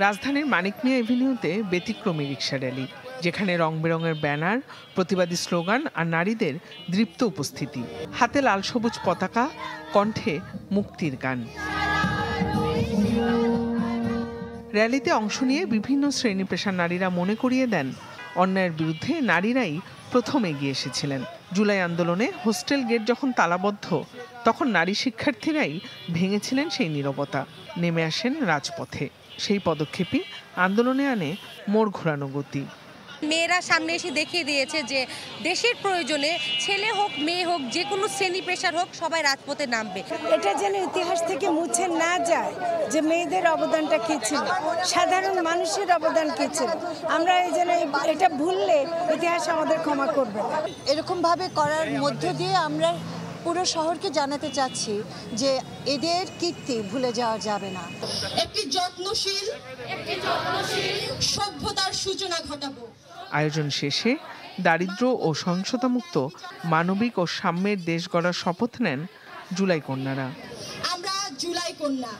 রাজধানীর মানিক মিয়া এভিনিউতে ব্যতিক্রমী রিকশা র্যালি, যেখানে রং বেরঙের ব্যানার, প্রতিবাদী স্লোগান আর নারীদের দৃপ্ত উপস্থিতি। হাতে লাল সবুজ পতাকা, কণ্ঠে মুক্তির গান। র্যালিতে অংশ নিয়ে বিভিন্ন শ্রেণী পেশার নারীরা মনে করিয়ে দেন, অন্যায়ের বিরুদ্ধে নারীরাই প্রথম এগিয়ে এসেছিলেন। জুলাই আন্দোলনে হোস্টেল গেট যখন তালাবদ্ধ, তখন নারী শিক্ষার্থীরাই ভেঙেছিলেন সেই নীরবতা, নেমে আসেন রাজপথে। সেই পদক্ষেপই আন্দোলনে আনে মোড় ঘোরানো গতি। মেয়েরা সামনে এসে দেখিয়ে দিয়েছে যে দেশের প্রয়োজনে ছেলে হোক মেয়ে হোক, যে কোনো শ্রেণী পেশার হোক, সবাই রাজপথে নামবে। এটা যেন ইতিহাস থেকে মুছে না যায় যে মেয়েদের অবদানটা কি ছিল, সাধারণ মানুষের অবদান কি ছিল। আমরা এই যেন এটা ভুললে ইতিহাস আমাদের ক্ষমা করবে না। এরকম ভাবে করার মধ্য দিয়ে আমরা পুরো শহরকে জানাতে চাচ্ছি যে এদের কীর্তি ভুলে যাওয়া যাবে না। একটি যত্নশীল সভ্যতার সূচনা ঘটাবো। আয়োজন শেষে দারিদ্র্য ও সহিংসতামুক্ত মানবিক ও সাম্যের দেশ গড়ার শপথ নেন জুলাই কন্যারা। আমরা জুলাই কন্যা।